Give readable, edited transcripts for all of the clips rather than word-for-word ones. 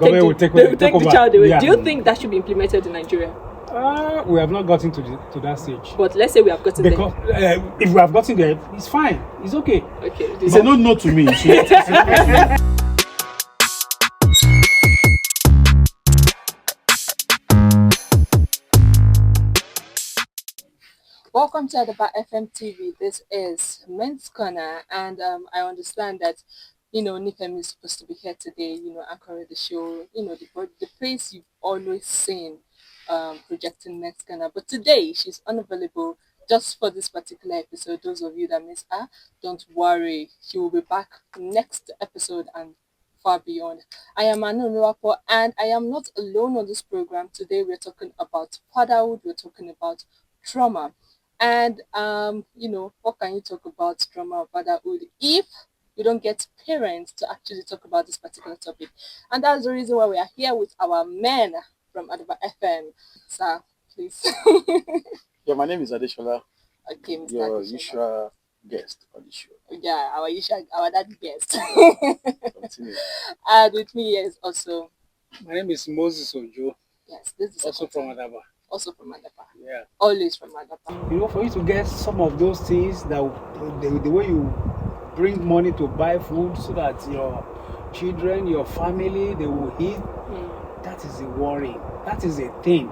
government will take the child away. Yeah. Do you think that should be implemented in Nigeria? We have not gotten to that stage. But let's say we have gotten there. If we have gotten there, it's fine. It's okay. Okay. It's a no to me. Welcome to Adaba FM TV. This is Men's Corner, and I understand that Nifem is supposed to be here today. Anchoring the show. The place you've always seen, projecting Men's Corner. But today she's unavailable just for this particular episode. Those of you that miss her, don't worry. She will be back next episode and far beyond. I am Anu Nwapo, and I am not alone on this program. Today we're talking about fatherhood. We're talking about trauma. And, what can you talk about trauma or fatherhood if you don't get parents to actually talk about this particular topic? And that's the reason why we are here with our men from Adaba FM. Sir, please. Yeah, my name is Adeshola. Okay, Mr. Your Adeshola. usual guest on the show. Yeah, our daddy guest. Continue. And with me is also... My name is Moses Ojo. Yes, this is also from Adaba. Also from Adaba. Yeah. Always from Adaba. For you to get some of those things, that the way you bring money to buy food so that your children, your family, they will eat, that is the worry. That is the thing.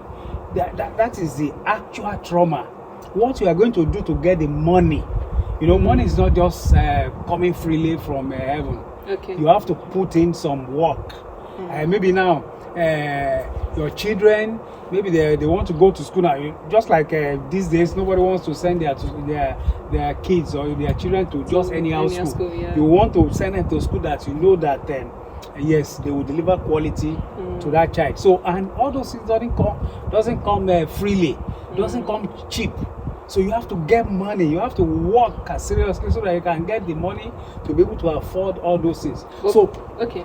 That is the actual trauma. What you are going to do to get the money. Money is not just coming freely from heaven. Okay. You have to put in some work. Maybe now, your children, maybe they want to go to school now. Just like these days, nobody wants to send their kids or their children to just anyhow school. Yeah. You want to send them to school that you know that yes, they will deliver quality to that child. So, and all those things doesn't come freely, doesn't come cheap. So you have to get money. You have to work seriously so that you can get the money to be able to afford all those things.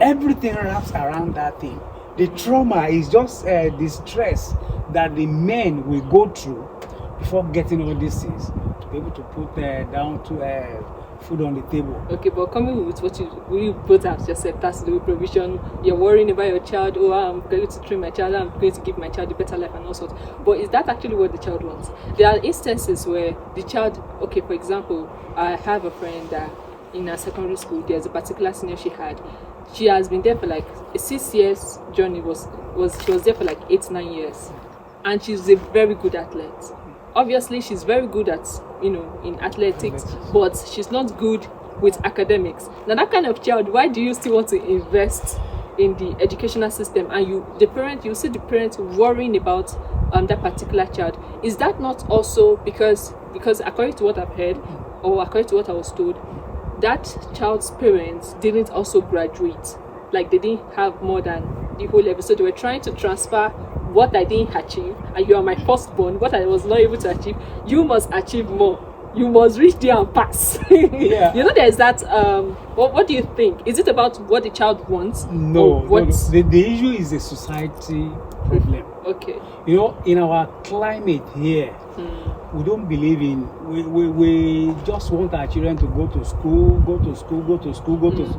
Everything wraps around that thing. The trauma is just the stress that the men will go through before getting all these things to be able to put down to food on the table. Okay, but coming with what you both have just said, that's the provision. You're worrying about your child. Oh, I'm going to train my child. I'm going to give my child a better life and all sorts. But is that actually what the child wants? There are instances where the child, okay, for example, I have a friend that in her secondary school, there's a particular senior she had. She has been there for like a 6 years journey. She was there for like 8-9 years, and she's a very good athlete. Obviously, she's very good at in athletics, but she's not good with academics. Now, that kind of child, why do you still want to invest in the educational system? And you see the parent worrying about that particular child. Is that not also because according to what I've heard, or according to what I was told, that child's parents didn't also graduate, like they didn't have more than the whole level, so they were trying to transfer what I didn't achieve, and you are my firstborn, what I was not able to achieve, you must achieve more, you must reach there and pass. Yeah. There's that what do you think? Is it about what the child wants? No. The issue is a society problem. Okay. In our climate here, we don't believe in, we just want our children to go to school,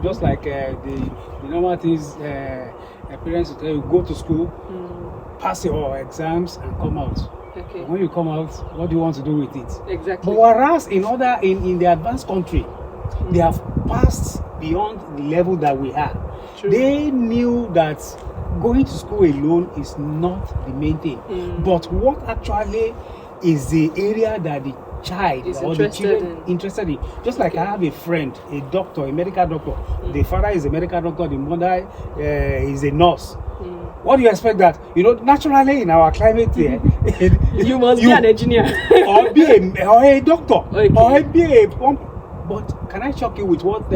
just like the normal things parents will tell you, go to school, pass your exams and come out. Okay. When you come out, what do you want to do with it? Exactly. But whereas in the advanced country, they have passed beyond the level that we are. True. They knew that going to school alone is not the main thing. But what actually is the area that the child is or the children interested in. Just like I have a friend, a doctor, a medical doctor. The father is a medical doctor, the mother is a nurse. What do you expect that? Naturally in our climate here, you must be an engineer or be a doctor, okay. Or be a pump. But can I shock you with what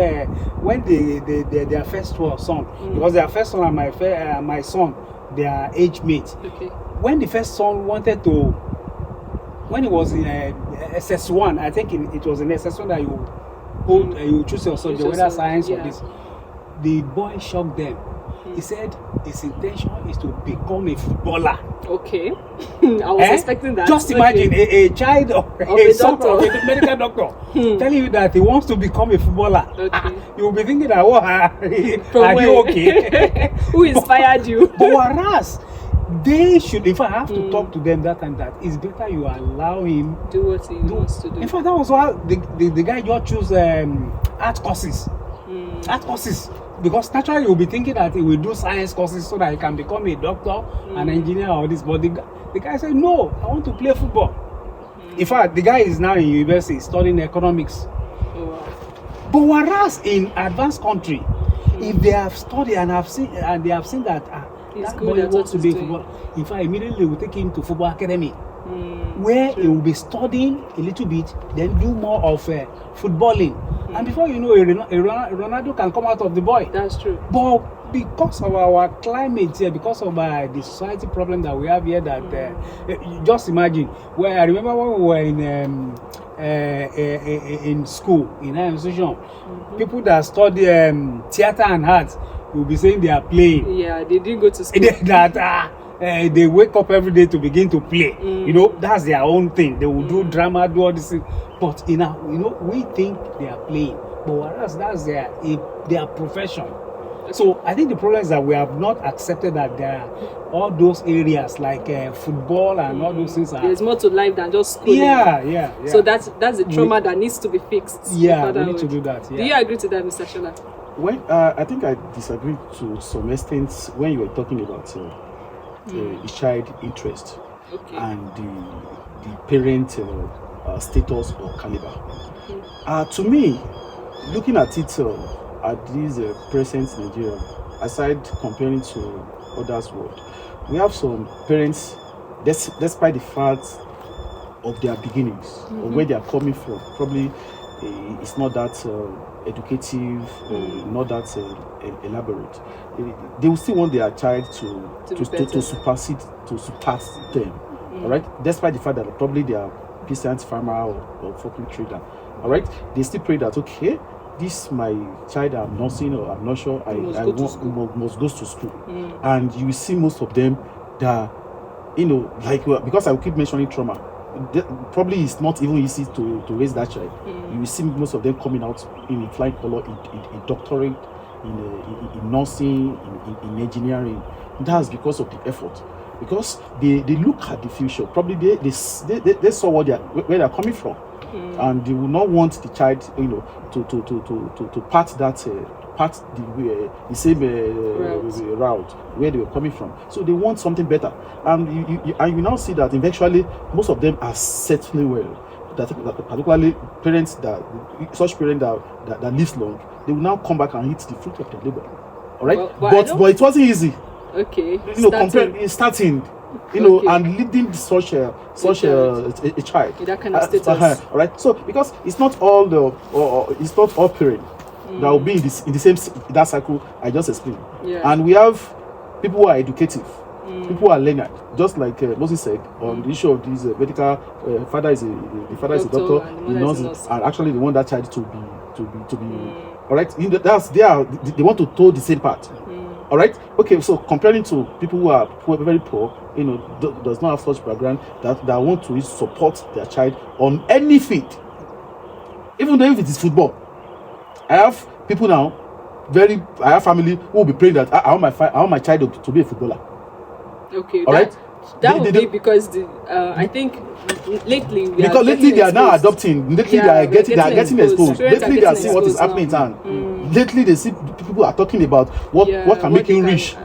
when their first son, because their first son and my son, they are age mates. Okay. When the first son wanted to, when he was in SS1, I think it was in SS1 that you choose your subject, whether science or this. The boy shocked them. He said his intention is to become a footballer. Okay. I was expecting that. Just imagine a child of a son doctor. of a medical doctor telling you that he wants to become a footballer. Okay. You will be thinking that, what, are From you where? okay? Who inspired you? But whereas they should, in fact, I have to talk to them that and that. It's better you allow him Do what he wants to do. In fact, that was why the guy just chose art courses. Art courses. Because naturally you'll be thinking that he will do science courses so that he can become a doctor, an engineer, or this. But the guy said, no, I want to play football. In fact, the guy is now in university studying economics. Oh, wow. But whereas in advanced country, if they have studied and they have seen that He's that good boy at wants to what be a he's doing. footballer, in fact, immediately they will take him to football academy, where he will be studying a little bit, then do more of footballing. And before you know, Ronaldo can come out of the boy. That's true. But because of our climate here, because of the society problem that we have here, that just imagine. Where I remember when we were in school, in our institution, people that study theater and art will be saying they are playing. Yeah, they didn't go to school. That they wake up every day to begin to play. You know, that's their own thing. They will do drama, do all this thing. But we think they are playing, but whereas that's their profession. So I think the problem is that we have not accepted that there are all those areas like football and all those things. There's more to life than just school. Yeah. So that's the trauma that needs to be fixed. Yeah, we need to do that. Yeah. Do you agree to that, Mr. Shola? Well, I think I disagree to some extent when you were talking about the child interest and the parent status or caliber. To me, looking at it at this present Nigeria, aside comparing to others' world, we have some parents, despite the fact of their beginnings or where they are coming from, probably it's not that educative or not that elaborate. They will still want their child to surpass them. All right, despite the fact that probably they are peasant farmer or fucking trader. All right, they still pray that, okay, this my child I'm nursing, or I'm not sure, must go to school. And you will see most of them that, because I will keep mentioning trauma, probably it's not even easy to raise that child. You will see most of them coming out in flying color, in doctorate, in nursing, in engineering. That's because of the effort. Because they look at the future. Probably they saw where they're coming from, and they will not want the child, to part the same route where they were coming from. So they want something better, and you now see that eventually most of them are settling well. That particularly parents that lives long, they will now come back and eat the fruit of their labor. All right, but it wasn't easy. Okay. Starting, and leading such a child. With that kind of status. All right. So because it's not all it's not all parents that will be in the same that cycle I just explained. Yeah. And we have people who are educative, people who are learned, just like Moses said on the issue of this medical. Father is a doctor, and actually they want that child to be. All right. They want to toe the same path. All right. Okay. So comparing to people who are very poor, does not have such background that want to support their child on any field, even though if it is football. I have people now. I have family who will be praying that I want my child to be a footballer. Okay. All right. That would be because I think lately they are now adopting. Lately they are getting exposed. Lately they are seeing what is happening in town. Lately they see people are talking about what can make you rich.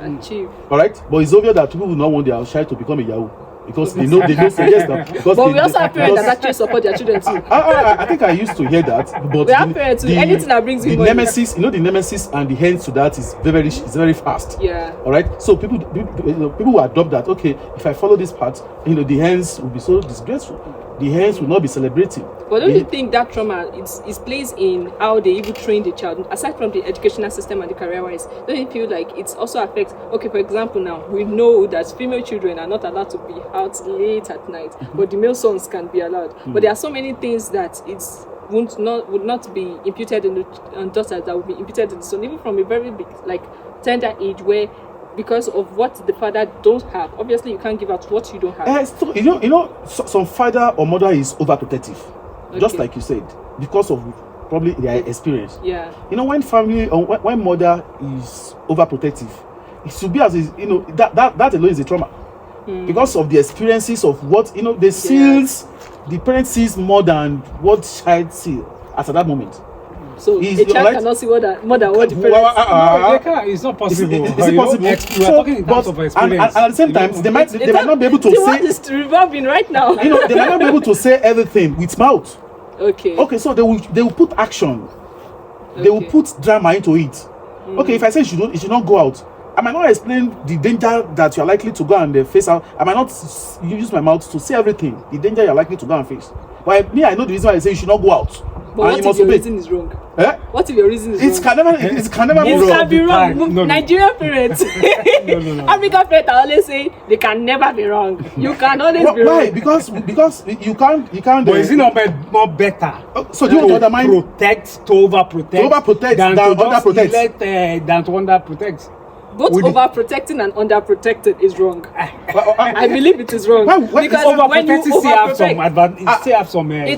All right, but it's obvious that people will not want their child to become a Yahoo. Because they know suggest that. But we also have parents that actually support their children too. I think I used to hear that. But we have parents too. Anything that brings you money. The nemesis and the hands to that is very fast. Yeah. All right. So people will adopt that. Okay, if I follow this path, the hands will be so disgraceful. The hands will not be celebrating. But don't you think that trauma is plays in how they even train the child, aside from the educational system and the career-wise? Don't you feel like it also affects? Okay, for example, now we know that female children are not allowed to be out late at night, but the male sons can be allowed. But there are so many things that would not be imputed on daughters, that would be imputed in the son, even from a very big, like, tender age, where because of what the father don't have, obviously you can't give out what you don't have. So, some father or mother is overprotective, just like you said, because of probably their experience. Yeah. When family or when mother is overprotective, it should be as that alone is a trauma, because of the experiences of what the seals. The parent sees more than what child sees at that moment. So a child cannot see more than what the parents. No, it's not possible. It's impossible. We're talking in terms of experience. And at the same time, they might not be able to say. What is revolving right now? They might not be able to say everything with mouth. Okay. So they will put action. They will put drama into it. Okay, if I say you should not go out, I might not explain the danger that you are likely to go and face out. I might not use my mouth to say everything, the danger you are likely to go and face. But I know the reason why I say you should not go out. But what if your reason is wrong? What if your reason is wrong? It can never be wrong. It can be wrong. No. Nigerian parents, No. African parents always say they can never be wrong. You can always be wrong. Why? Because you can't. But is it not better? So do you want to undermine? To overprotect than underprotect. Than to underprotect. Both overprotecting and underprotected is wrong. I believe it is wrong. Because when you overprotect, it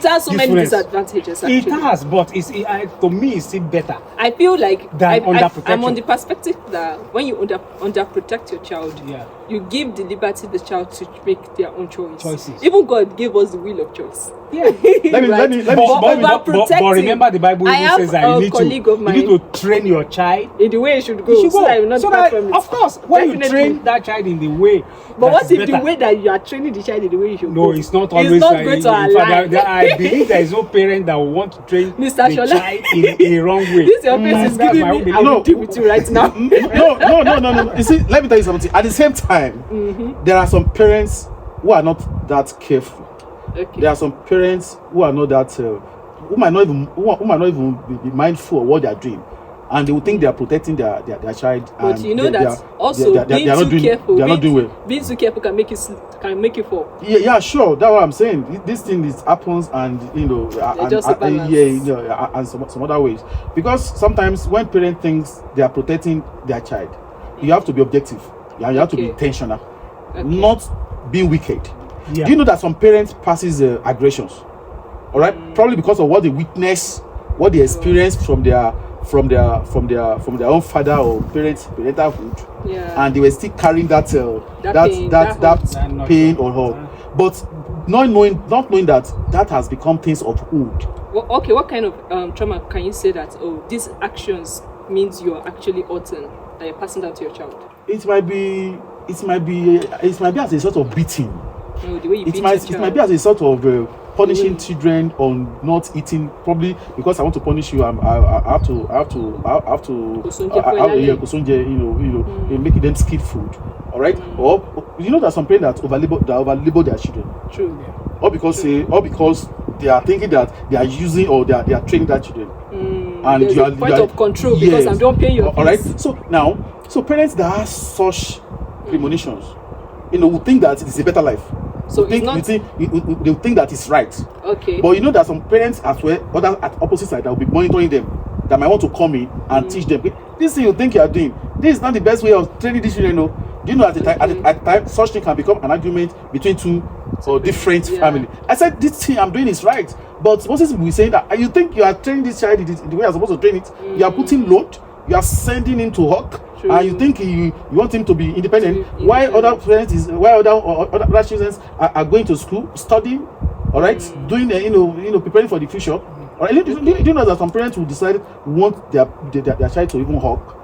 has so many disadvantages. Actually. It has, but to me, it's still better. I feel like I'm on the perspective that when you underprotect your child, you give the liberty the child to make their own choices. Even God gave us the will of choice. Yeah. Let me but remember the Bible says that you need to train your child in the way it should go. So that you will not depart from it. Of course, when you train that child in the way. But what if the way that you are training the child in the way you should go? No, it's not always. It's not going to align. I believe there is no parent that will want to train the child in a wrong way. This your face is giving me. I will deal with you right now. No. You see, let me tell you something. At the same time, there are some parents who are not that careful. Okay. There are some parents who are not that who might not even be mindful of what they are doing, and they will think they are protecting their child. But and you know that they are not doing well. Being too careful can make you fall. Yeah, sure. That's what I'm saying. This thing happens, and and some other ways. Because sometimes when parent thinks they are protecting their child, you have to be objective. You have to be intentional, not being wicked. Yeah. Do you know that some parents passes aggressions? All right, probably because of what they witness, what they experience from their own father or parentalhood, and they were still carrying that pain or hurt, but not knowing that has become things of old. What kind of trauma can you say that these actions means you're actually hurting, that you're passing down to your child? It might be as a sort of beating. The way you it might be as a sort of punishing children on not eating, probably because I want to punish you. I have to making them skip food. All right, or that some parents that overlabor their children. True. Or because they are thinking that they are using or they are training their children. And there's a point of control because I don't pay your fees. All right. So parents that have such premonitions, will think that it's a better life. So they'll think that it's right. Okay. But that some parents as well, at opposite side, that will be monitoring them, that might want to come in and teach them. This thing you think you are doing, this is not the best way of training these children. Do you know at the time such thing can become an argument between two or different family? I said this thing I'm doing is right, but Moses will be saying that you think you are training this child the way you're supposed to train it. You are putting load. You are sending him to work. True. And you think you want him to be independent. Why other other children are going to school, studying, all right, doing preparing for the future. All right, do you know that some parents will want their child to even hawk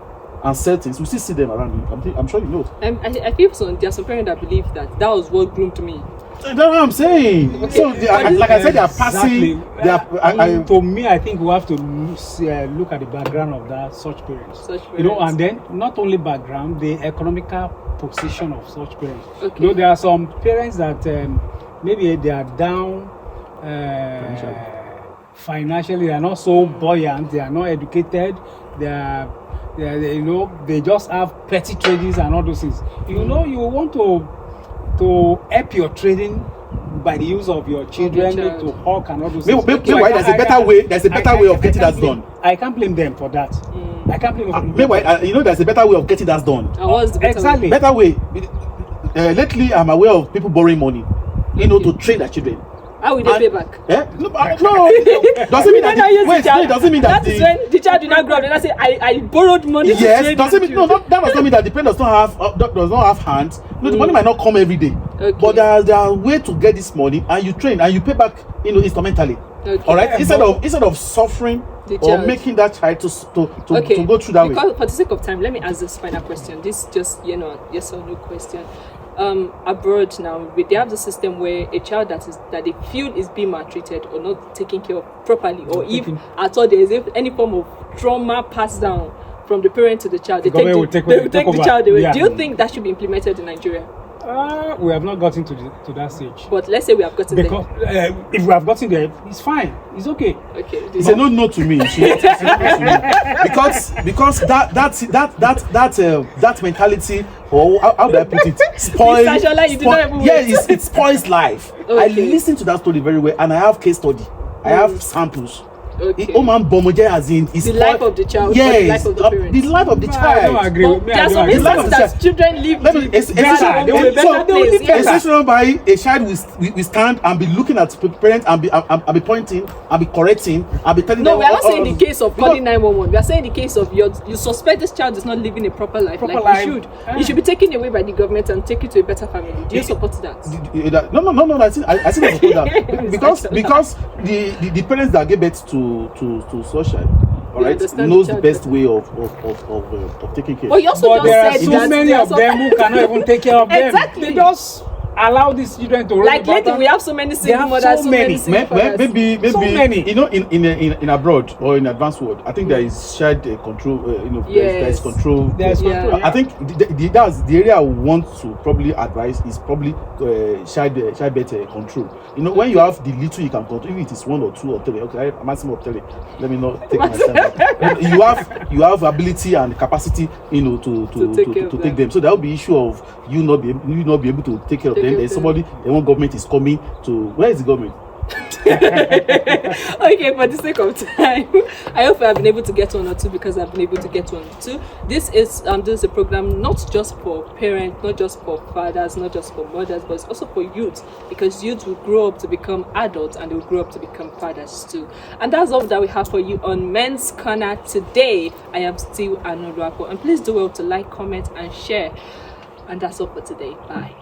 and sell things? We still see them around. I'm sure you know. I feel there are some parents that believe that was what groomed me. That's what I'm saying. Okay. So, like I said, they are passing. Exactly. For me, I think we have to look at the background of such parents. And then not only background, the economical position of such parents. Okay. There are some parents that maybe they are down financially. They are not so buoyant. They are not educated. They just have petty tradings and all those things. You want to help your trading by the use of your children child. to hawk and all those Meanwhile, things. So there's a better way. There's a better way of getting that done. I can't blame them for that. I can't blame them. Meanwhile, there's a better way of getting that done. And what's the better Exactly. Better way. Lately, I'm aware of people borrowing money, to train their children. How will they pay back? No, doesn't mean that. It doesn't mean that. That is when the child did not grow up. Then I say, I borrowed money. Yes, to train doesn't mean you. that does not mean that the parent does not have hands. No, the money might not come every day, Okay. but there are ways to get this money, and you train and you pay back, instrumentally. Okay. All right, Yeah, instead of suffering The or child. making that child to Okay. go through that way. Because for the sake of time, let me ask this final question. This is just yes or no question. Abroad now, they have the system where a child that they feel is being maltreated or not taken care of properly, or if at all there is any form of trauma passed down from the parent to the child, they take the over. child away. Yeah. Do you think that should be implemented in Nigeria? We have not gotten to that stage. But let's say we have gotten Because if we have gotten there, it's fine. It's okay. there. Okay. It's a no to me. It's a no to me. Because that mentality, or how do I put it, spoils. Mr. Shola, you did not even wait. It spoils life. Okay. I listen to that story very well, and I have case study. I have samples. Okay. As in The life of the child, or the Yes, life of the parents. the life of the I don't child. agree. But there are some agree. instances Let me- that children live Let me, to it's better, they will a better place. better. Yes. situation by a child will stand and be looking at the parent and be pointing and be correcting and be telling No, them. we are not saying the case of calling because- 911. We are saying the case of you suspect this child is not living a proper life Proper like life. he should. Ah. He should be taken away by the government and taken to a better family. Do you support that? No. I think I support that because the parents that give birth to such child, all They right, understand knows the the child best better. way of taking care. But you also But just there are said so that many there are of some- them who cannot even take care of them. Exactly. They just allow these children to run Like about lately, them. we have so many single have mothers, so so many. many single fathers. Maybe So many. in abroad or in advanced world, I think there is child control. There is Yes. control. There's Yeah. control. I think that's the area I want to probably advise is probably child birth control. When you have the little you can control, if it is 1 or 2 or 3, okay, maximum of 3. Let me not take my time. You have ability and capacity, to take them. So there will be issue of you not be able to take care of them. There's somebody, the one government is coming to. Where is the government? Okay, for the sake of time, I hope I've been able to get 1 or 2 because I've been able to get 1 or 2. This is a program not just for parents, not just for fathers, not just for mothers, but it's also for youth, because youth will grow up to become adults and they will grow up to become fathers too. And that's all that we have for you on Men's Corner today. I am still Anurako, and please do well to like, comment, and share. And that's all for today. Bye.